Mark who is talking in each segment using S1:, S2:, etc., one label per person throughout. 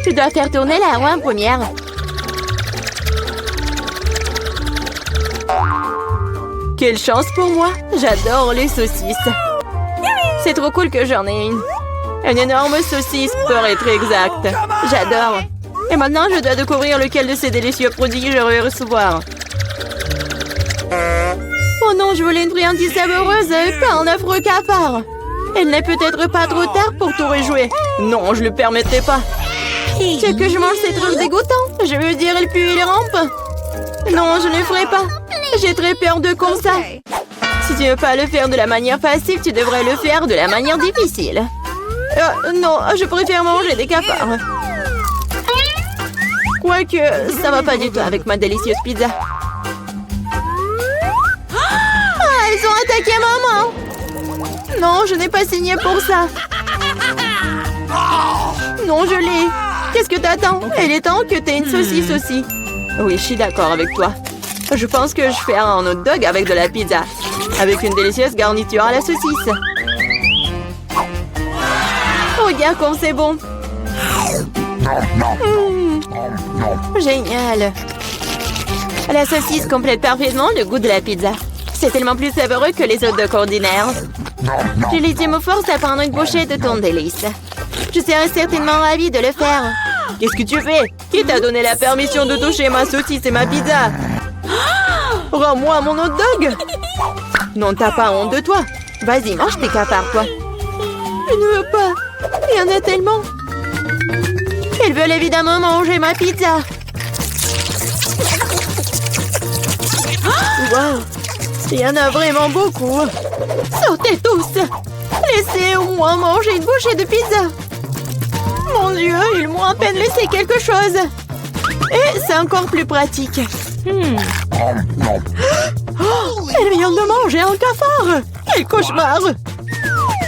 S1: Je dois faire tourner la roue en première. Quelle chance pour moi! J'adore les saucisses. C'est trop cool que j'en ai une. Une énorme saucisse pour être exact. J'adore. Et maintenant, je dois découvrir lequel de ces délicieux produits je vais recevoir. Oh non, je voulais une friandise savoureuse, pas un affreux cafard. Il n'est peut-être pas trop tard pour tout rejouer. Non, je le permettrai pas. Ce que je mange, c'est trop dégoûtant. Je veux dire, il pue et il rampe. Non, je ne le ferai pas. J'ai très peur de comme ça. Si tu ne veux pas le faire de la manière facile, tu devrais le faire de la manière difficile. Non, je préfère manger des cafards. Quoique, ça va pas du tout avec ma délicieuse pizza. Ah, ils ont attaqué maman! Non, je n'ai pas signé pour ça. Non, je l'ai. Qu'est-ce que t'attends? Il est temps que t'aies une saucisse aussi. Oui, je suis d'accord avec toi. Je pense que je ferai un hot dog avec de la pizza. Avec une délicieuse garniture à la saucisse. Regarde comme c'est bon. Génial. La saucisse complète parfaitement le goût de la pizza. C'est tellement plus savoureux que les hot dogs ordinaires. Julie me force à prendre une bouchée de ton délice. Je serais certainement ravie de le faire. Qu'est-ce que tu fais? Qui t'a donné la permission de toucher ma saucisse et ma pizza? Rends-moi mon hot dog! Non, t'as pas honte de toi. Vas-y, mange tes cafards, toi. Je ne veux pas. Il y en a tellement. Ils veulent évidemment manger ma pizza. Wow. Il y en a vraiment beaucoup. Sortez tous. Laissez au moins manger une bouchée de pizza. Mon Dieu, ils m'ont à peine laissé quelque chose. Et c'est encore plus pratique. Oh, elle vient de manger un cafard. Quel cauchemar.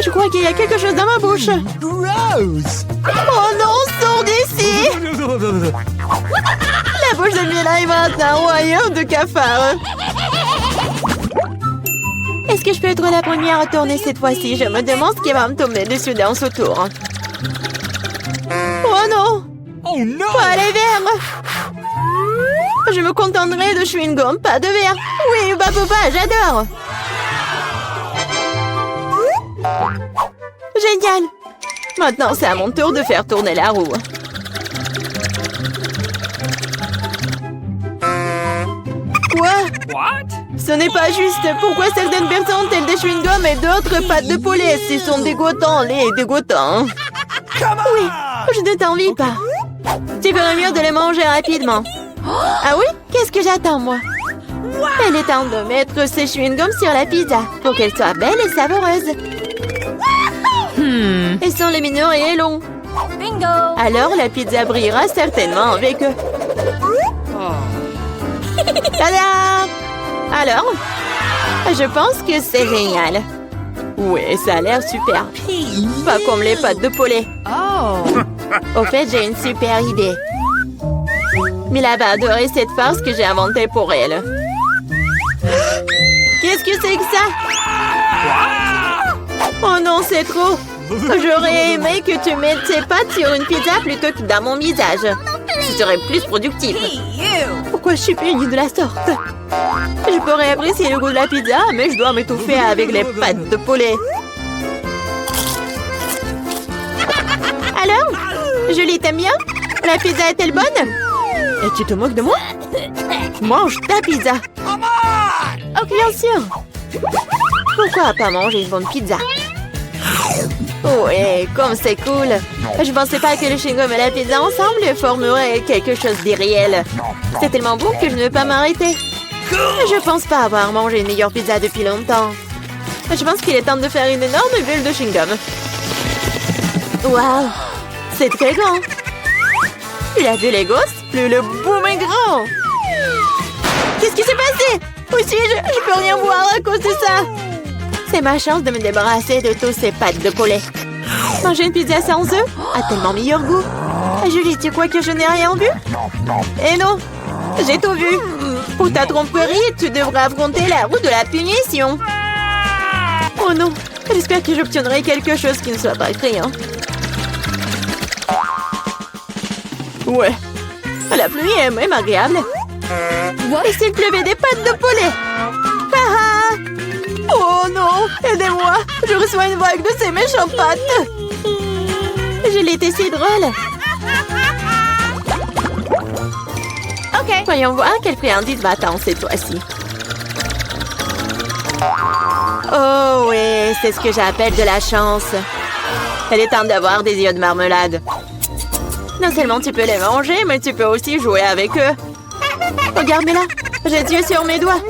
S1: Je crois qu'il y a quelque chose dans ma bouche.
S2: Gross!
S1: Oh non, sors d'ici. La bouche de Mila est maintenant un royaume de cafards. Est-ce que je peux être la première à tourner cette fois-ci? Je me demande ce qui va me tomber dessus dans ce tour. Oh non!
S2: Oh no!
S1: Pas les verres! Je me contenterai de chewing-gum, pas de verre. Oui, Papa, j'adore. Génial. Maintenant, c'est à mon tour de faire tourner la roue. Quoi?
S2: What?
S1: Ce n'est pas juste. Pourquoi certaines personnes ont des chewing-gums et d'autres pâtes de poulet? Ils sont dégoûtants, les dégoûtants. Oui, je ne t'envie pas. Tu ferais mieux de les manger rapidement. Ah oui? Qu'est-ce que j'attends, moi? Il est temps de mettre ces chewing-gums sur la pizza pour qu'elle soit belle et savoureuse. Ils sont lumineux et longs.
S3: Bingo!
S1: Alors, la pizza brillera certainement avec eux. Tada! Alors? Je pense que c'est génial. Oui, ça a l'air super. Pas comme les pâtes de poulet. Au fait, j'ai une super idée. Mila va adorer cette farce que j'ai inventée pour elle. Qu'est-ce que c'est que ça? Oh non, c'est trop. J'aurais aimé que tu mettes tes pâtes sur une pizza plutôt que dans mon visage. Ce serait plus productif. Pourquoi je suis punie de la sorte? Je pourrais apprécier le goût de la pizza, mais je dois m'étouffer avec les pâtes de poulet. Alors? Julie, t'aimes bien? La pizza est-elle bonne? Et tu te moques de moi? Mange ta pizza. Oh, bien sûr. Pourquoi pas manger une bonne pizza? Ouais, comme c'est cool. Je pensais pas que le chewing-gum et la pizza ensemble formeraient quelque chose d'irréel. C'est tellement bon que je ne veux pas m'arrêter. Je pense pas avoir mangé une meilleure pizza depuis longtemps. Je pense qu'il est temps de faire une énorme bulle de chewing-gum. Waouh, c'est très grand. Plus la bulle est grosse, plus le boom est grand. Qu'est-ce qui s'est passé? Où suis-je? Je peux rien voir à cause de ça. C'est ma chance de me débarrasser de tous ces pâtes de poulet. Manger une pizza sans œufs a tellement meilleur goût. Julie, tu crois que je n'ai rien vu? Eh non, j'ai tout vu. Pour ta tromperie, tu devras affronter la roue de la punition. Oh non, j'espère que j'obtiendrai quelque chose qui ne soit pas effrayant. Ouais. La pluie est même agréable. Et s'il pleuvait des pâtes de poulet? Ah! Oh non! Aidez-moi! Je reçois une vague de ces méchantes pâtes! Je l'étais si drôle! Ok. Voyons voir quelle friandise m'attend cette fois-ci. Oh oui, c'est ce que j'appelle de la chance. Elle est temps d'avoir des yeux de marmelade. Non seulement tu peux les manger, mais tu peux aussi jouer avec eux. Regarde-moi là, j'ai des yeux sur mes doigts.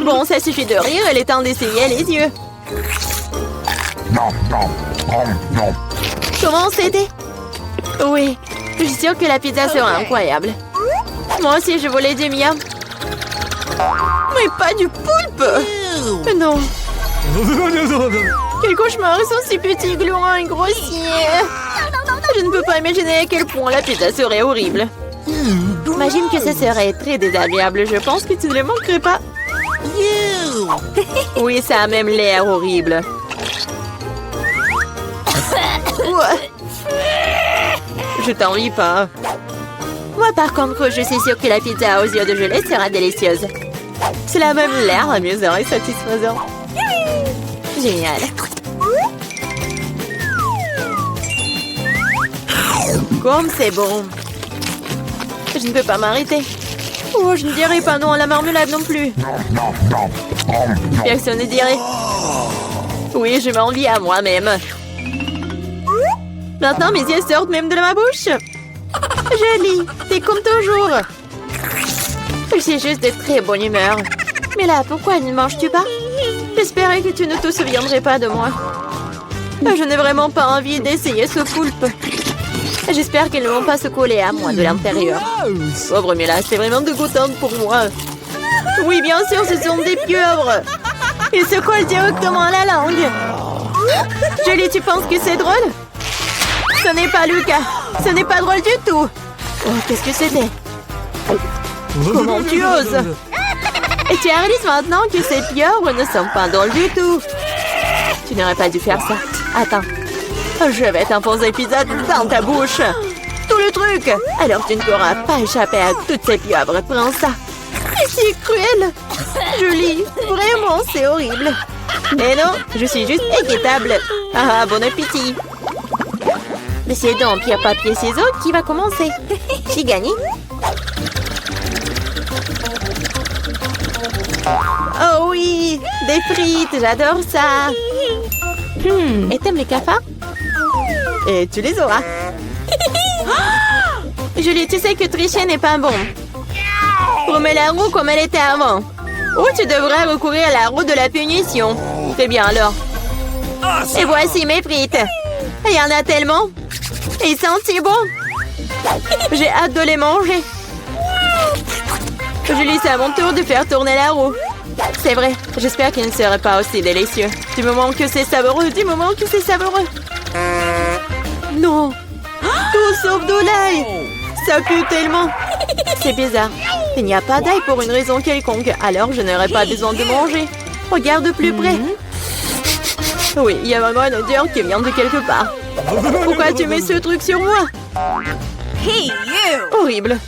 S1: Bon, ça suffit de rire, il est temps d'essayer les yeux. Comment c'était? Oui, je suis sûre que la pizza sera incroyable. Moi aussi, je voulais du miam. Mais pas du poulpe! Non. Quel cauchemar, ils sont si petits, gluants et grossiers. Je ne peux pas imaginer à quel point la pizza serait horrible. Imagine que ce serait très désagréable. Je pense que tu ne le manquerais pas. Oui, ça a même l'air horrible. Ouais. Je t'envie pas. Moi, par contre, je suis sûre que la pizza aux yeux de gelée sera délicieuse. Cela a même l'air amusant et satisfaisant. Génial. Comme c'est bon. Je ne peux pas m'arrêter. Oh, je ne dirais pas non à la marmelade non plus. Personne ne dirait. Oui, je m'envie à moi-même. Maintenant, mes yeux sortent même de ma bouche. Jolie, t'es comme toujours. Je suis juste de très bonne humeur. Mais là, pourquoi ne manges-tu pas? J'espérais que tu ne te souviendrais pas de moi. Je n'ai vraiment pas envie d'essayer ce poulpe. J'espère qu'elles ne vont pas se coller à moi de l'intérieur. Pauvre Mila, c'est vraiment dégoûtant pour moi. Oui, bien sûr, ce sont des pieuvres. Ils se collent directement à la langue. Jolie, tu penses que c'est drôle? Ce n'est pas Lucas. Ce n'est pas drôle du tout. Oh, qu'est-ce que c'était? Comment tu oses? Et tu réalises maintenant que ces pieuvres ne sont pas drôles du tout. Tu n'aurais pas dû faire ça. Attends. Je vais t'imposer pizza dans ta bouche. Tout le truc. Alors tu ne pourras pas échapper à toutes ces pieuvres. Prends ça. C'est cruel. Julie, vraiment, c'est horrible. Mais non, je suis juste équitable. Ah, bon appétit. Mais c'est donc pierre, papier, ciseaux qui va commencer. J'ai gagné. Oh oui, des frites, j'adore ça. Et t'aimes les cafards? Et tu les auras. Julie, tu sais que tricher n'est pas bon. Remets la roue comme elle était avant. Ou tu devrais recourir à la roue de la punition. C'est bien alors. Et voici mes frites. Il y en a tellement. Ils sentent si bon. J'ai hâte de les manger. Julie, c'est à mon tour de faire tourner la roue. C'est vrai, j'espère qu'il ne serait pas aussi délicieux. Du moment que c'est savoureux, du moment que c'est savoureux. Non. Tout sauf de l'ail. Ça pue tellement. C'est bizarre. Il n'y a pas d'ail pour une raison quelconque. Alors je n'aurai pas besoin de manger. Regarde de plus près. Oui, il y a vraiment une odeur qui vient de quelque part. Pourquoi tu mets ce truc sur moi?
S2: Hey, you!
S1: Horrible.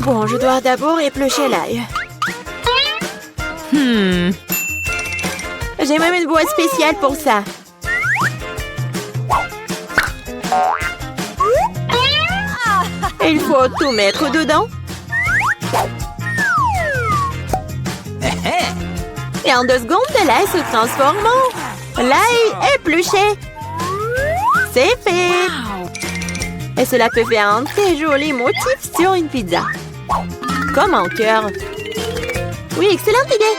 S1: Bon, je dois d'abord éplucher l'ail. J'ai même une boîte spéciale pour ça. Il faut tout mettre dedans. Et en 2 secondes, l'ail se transforme en l'ail épluché. C'est fait. Et cela peut faire un très joli motif sur une pizza. Comme un cœur. Oui, excellente idée.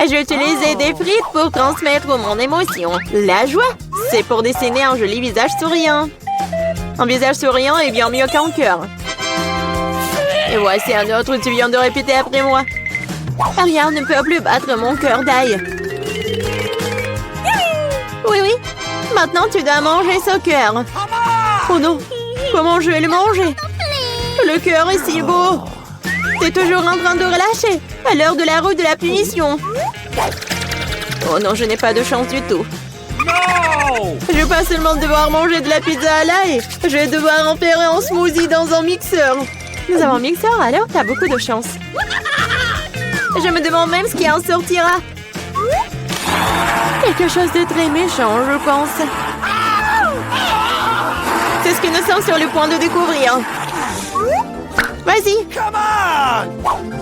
S1: J'ai utilisé des frites pour transmettre mon émotion. La joie, c'est pour dessiner un joli visage souriant. Un visage souriant est bien mieux qu'un cœur. Et voici un autre, tu viens de répéter après moi. Rien ne peut plus battre mon cœur d'ail. Oui, oui. Maintenant, tu dois manger ce cœur. Oh non, comment je vais le manger? Le cœur est si beau. T'es toujours en train de relâcher à l'heure de la roue de la punition. Oh non, je n'ai pas de chance du tout. Je vais pas seulement devoir manger de la pizza à l'ail, je vais devoir en faire en smoothie dans un mixeur. Nous avons un mixeur, alors t'as beaucoup de chance. Je me demande même ce qui en sortira. Quelque chose de très méchant, je pense. C'est ce que nous sommes sur le point de découvrir. Vas-y.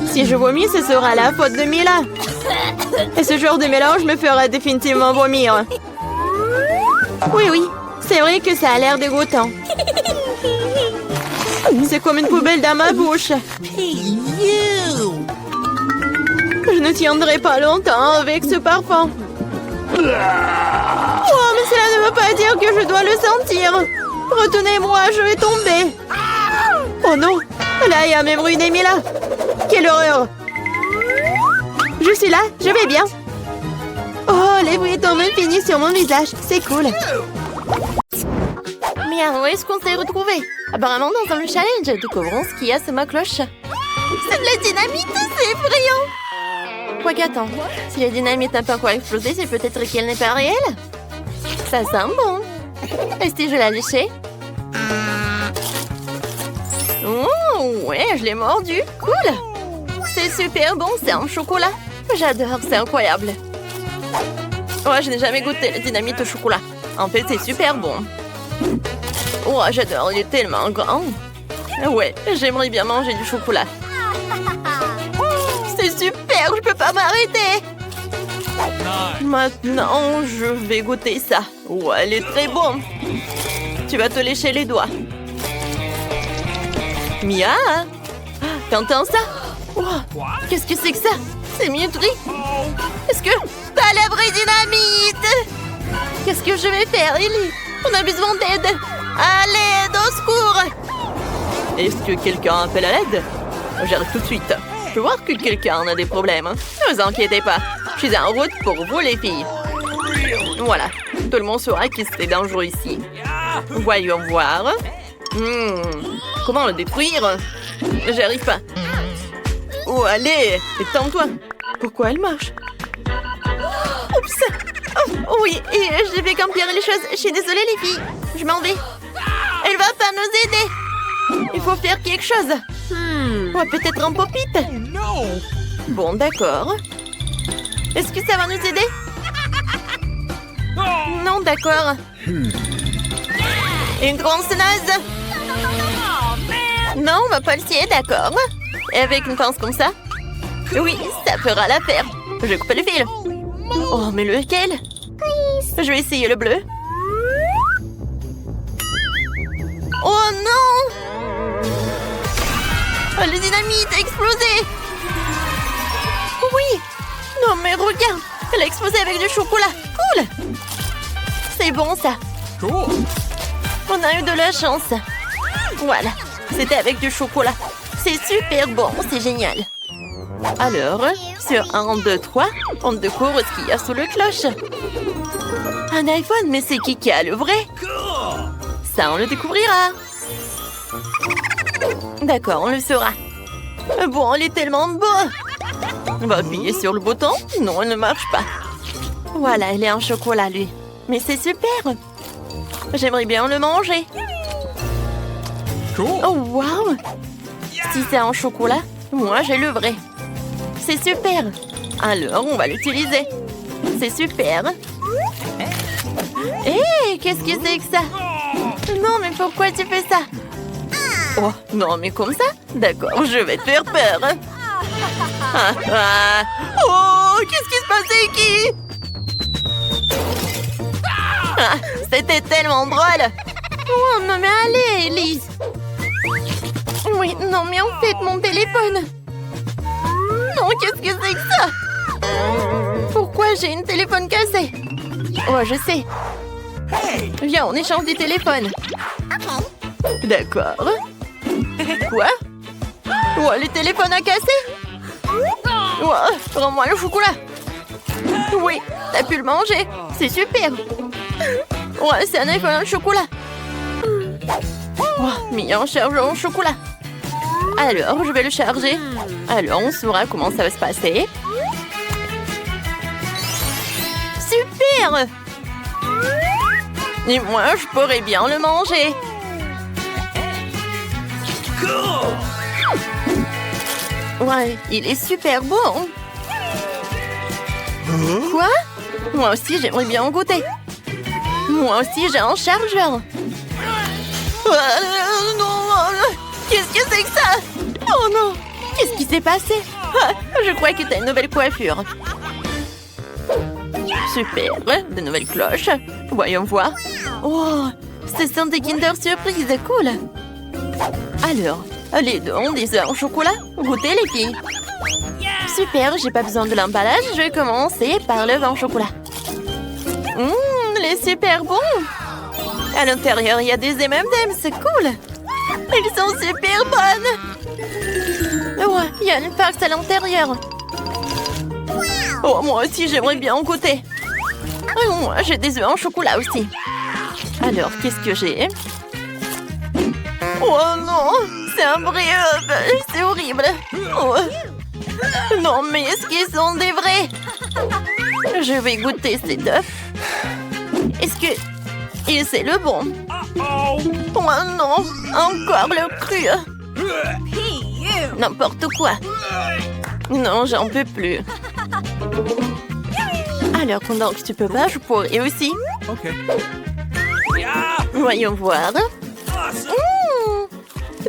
S1: Si je vomis, ce sera la faute de Mila. Et ce genre de mélange me fera définitivement vomir. Oui, oui, c'est vrai que ça a l'air dégoûtant. C'est comme une poubelle dans ma bouche. Je ne tiendrai pas longtemps avec ce parfum. Oh, mais cela ne veut pas dire que je dois le sentir. Retenez-moi, je vais tomber. Oh non, là, il y a même ruiné Mila. Quelle horreur. Je suis là, je vais bien. Oh, les bruits tombent finis sur mon visage. C'est cool. Mais où est-ce qu'on s'est retrouvés? Apparemment dans un challenge. Découvrons ce qu'il y a sur ma cloche. C'est de la dynamite, c'est effrayant. Quoi qu'attends, si la dynamite n'a pas quoi exploser, c'est peut-être qu'elle n'est pas réelle. Ça sent bon. Est-ce que je l'ai léché? Oh, ouais, je l'ai mordu. Cool. C'est super bon, c'est en chocolat. J'adore, c'est incroyable. Ouais, je n'ai jamais goûté la dynamite au chocolat. En fait, c'est super bon. Oh, j'adore, il est tellement grand. Ouais, j'aimerais bien manger du chocolat. C'est super, je peux pas m'arrêter. Maintenant, je vais goûter ça. Ouais, elle est très bonne. Tu vas te lécher les doigts. Mia, t'entends ça? Oh, qu'est-ce que c'est que ça? C'est mieterie. Est-ce que t'as la vraie dynamite? Qu'est-ce que je vais faire, Ellie? On a besoin d'aide. À l'aide, au secours. Est-ce que quelqu'un appelle à l'aide? J'arrive tout de suite. Je peux voir que quelqu'un a des problèmes. Ne vous inquiétez pas. Je suis en route pour vous, les filles. Voilà. Tout le monde saura que c'était dangereux ici. Voyons voir. Comment le détruire? J'arrive pas. Oh, allez, détends-toi. Pourquoi elle marche? Oups. Oh, oui, et je vais campirer les choses. Je suis désolée, les filles. Je m'en vais. Elle va pas nous aider. Il faut faire quelque chose. Ouais, peut-être un pop-it. Bon, d'accord. Est-ce que ça va nous aider? Non, d'accord. Une tronçonneuse? Non, on va pas le scier, d'accord. Et avec une pince comme ça? Oui, ça fera l'affaire. Je coupe le fil. Oh, mais lequel? Je vais essayer le bleu. Oh non! Oh, la dynamite a explosé! Oui! Non mais regarde! Elle a explosé avec du chocolat! Cool! C'est bon ça! On a eu de la chance! Voilà! C'était avec du chocolat! C'est super bon! C'est génial! Alors, sur 1, 2, 3, on découvre ce qu'il y a sous le cloche! Un iPhone, mais c'est qui a le vrai? Ça, on le découvrira! D'accord, on le saura. Bon, il est tellement beau. On va appuyer sur le bouton. Non, il ne marche pas. Voilà, il est en chocolat, lui. Mais c'est super. J'aimerais bien le manger. Oh, waouh. Si c'est en chocolat, moi, j'ai le vrai. C'est super. Alors, on va l'utiliser. C'est super. Hé, qu'est-ce que c'est que ça? Non, mais pourquoi tu fais ça? Oh, non, mais comme ça? D'accord, je vais te faire peur. Oh, qu'est-ce qui se passait, qui? C'était tellement drôle. Oh, non, mais allez, Elise. Oui, non, mais en fait, mon téléphone. Non, qu'est-ce que c'est que ça? Pourquoi j'ai une téléphone cassée? Oh, je sais. Viens, on échange des téléphones. D'accord. Quoi? Oh, le téléphone a cassé? Oh, rends-moi le chocolat. Oui, t'as pu le manger. C'est super. Ouais, c'est un iPhone au chocolat. Oh, mis en charge au chocolat. Alors, je vais le charger. Alors, on saura comment ça va se passer. Super! Et moi, je pourrais bien le manger. Ouais, il est super bon. Quoi? Moi aussi, j'aimerais bien en goûter. Moi aussi, j'ai un chargeur. Non, qu'est-ce que c'est que ça? Oh non, qu'est-ce qui s'est passé? Je crois que t'as une nouvelle coiffure. Super, de nouvelles cloches. Voyons voir. Oh, ce sont des Kinder Surprise, cool. Alors, les deux ont des œufs en chocolat. Goûtez les filles. Super, j'ai pas besoin de l'emballage. Je vais commencer par l'œuf en chocolat. Il est super bon. À l'intérieur, il y a des M&M's, c'est cool. Ils sont super bonnes. Ouais, il y a une farce à l'intérieur. Oh, moi aussi, j'aimerais bien en goûter. Oh, moi, j'ai des œufs en chocolat aussi. Alors, qu'est-ce que j'ai? Oh non, c'est un vrai œuf. C'est horrible. Oh. Non, mais est-ce qu'ils sont des vrais? Je vais goûter ces œufs. Est-ce que... Et c'est le bon? Oh non, encore le cru. N'importe quoi. Non, j'en peux plus. Alors, pendant que tu peux pas, je pourrais aussi. Voyons voir.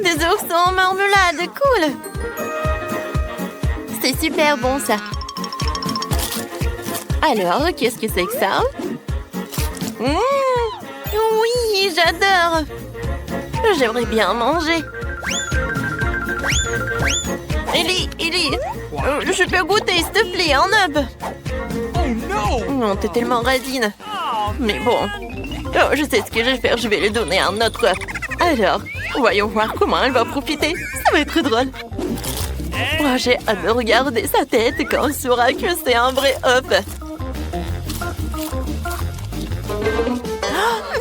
S1: Des ours en marmelade, cool. C'est super bon, ça. Alors, qu'est-ce que c'est que ça? Oui, j'adore. J'aimerais bien manger. Ellie, je peux goûter, s'il te plaît, un œuf. Non, t'es tellement radine. Mais bon, je sais ce que je vais faire, je vais lui donner un autre œuf. Alors, voyons voir comment elle va profiter. Ça va être drôle. Oh, j'ai hâte de regarder sa tête quand elle saura que c'est un vrai œuf.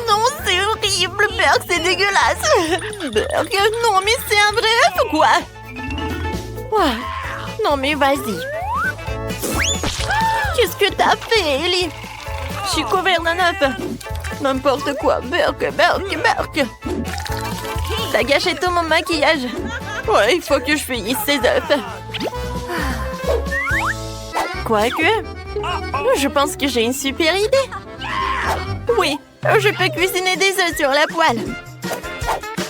S1: Non, c'est horrible, Berk, c'est dégueulasse. Berk, non, mais c'est un vrai œuf, quoi. Ouais. Non, mais vas-y. Qu'est-ce que t'as fait, Ellie? Je suis couverte d'un œuf. N'importe quoi, Berk. T'as gâché tout mon maquillage. Ouais, il faut que je finisse ces œufs. Quoique, je pense que j'ai une super idée. Oui, je peux cuisiner des œufs sur la poêle.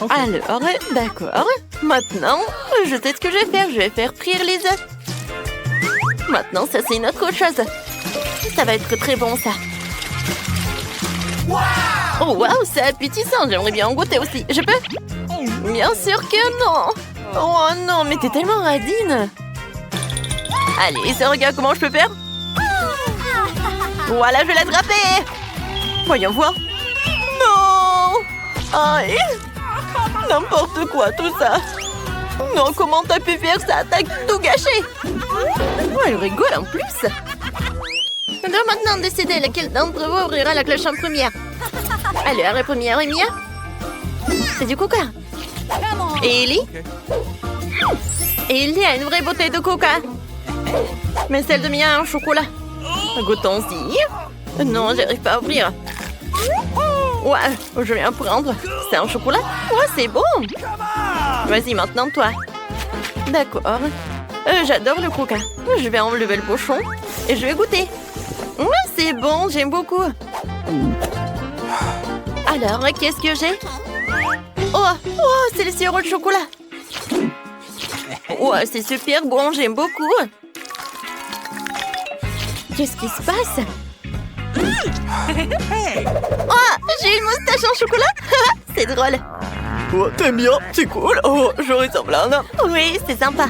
S1: Alors, d'accord. Maintenant, je sais ce que je vais faire. Je vais faire frire les œufs. Maintenant, ça c'est une autre chose. Ça va être très bon, ça. Oh, waouh, c'est appétissant. J'aimerais bien en goûter aussi. Je peux? Bien sûr que non. Oh non, mais t'es tellement radine. Allez, regarde comment je peux faire. Voilà, je vais l'attraper. Voyons voir. Non. Aïe. N'importe quoi, tout ça. Non, comment t'as pu faire ça? T'as tout gâché. Oh, elle rigole en plus. On doit maintenant décider lequel d'entre vous ouvrira la cloche en première. Alors, la première est Mia. C'est du coca. Et Ellie? Ellie a une vraie bouteille de coca. Mais celle de Mia en chocolat. Goûtons-y. Non, j'arrive pas à ouvrir. Ouais, je vais en prendre. C'est un chocolat? Ouais, c'est bon. Vas-y, maintenant, toi. D'accord. J'adore le coca. Je vais enlever le pochon et je vais goûter. Ouais, c'est bon, j'aime beaucoup. Alors, qu'est-ce que j'ai? Oh, c'est le sirop de chocolat. Ouais, c'est super bon, j'aime beaucoup. Qu'est-ce qui se passe? Oh, j'ai une moustache en chocolat. C'est drôle.
S3: Oh, t'aimes bien? C'est cool. Oh, je ressemble à un homme.
S1: Oui, c'est sympa.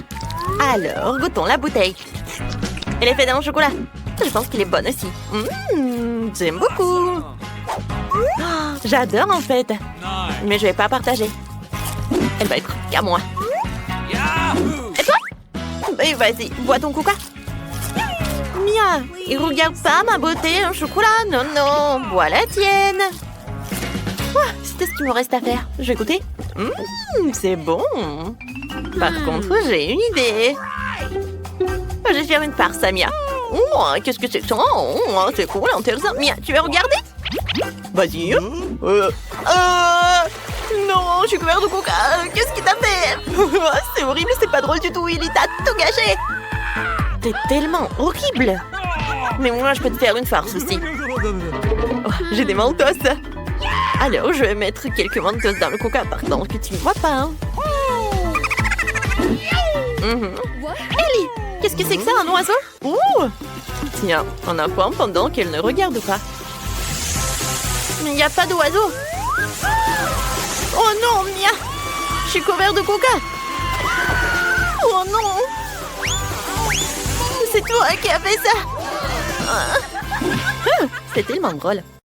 S1: Alors, goûtons la bouteille. Elle est faite en chocolat. Je pense qu'elle est bonne aussi. J'aime beaucoup. Oh, j'adore en fait. Mais je vais pas partager. Elle va être qu'à moi. Et toi? Et vas-y, bois ton coca. Mia, il regarde pas ma beauté en chocolat. Non, bois la tienne. C'était ce qu'il me reste à faire. Je vais goûter. C'est bon. Par contre, j'ai une idée. Je vais faire une farce à Mia. Qu'est-ce que c'est que ça? C'est cool, intéressant. Mia, tu veux regarder?
S3: Vas-y. Non, je suis couvert de coca. Qu'est-ce qu'il t'a fait? C'est horrible, c'est pas drôle du tout. Il t'a tout gâché.
S1: T'es tellement horrible. Mais moi, je peux te faire une farce aussi.
S3: Oh, j'ai des mentos. Alors, je vais mettre quelques mentos dans le coca, pardon, que tu ne vois pas. Hein.
S1: Ellie, qu'est-ce que c'est que ça, un oiseau?
S3: Ouh! Tiens, on a pomme pendant qu'elle ne regarde pas.
S1: Il n'y a pas d'oiseau.
S3: Oh non, Mia! Je suis couvert de coca. Oh non! C'est toi qui as fait ça.
S1: C'est tellement drôle.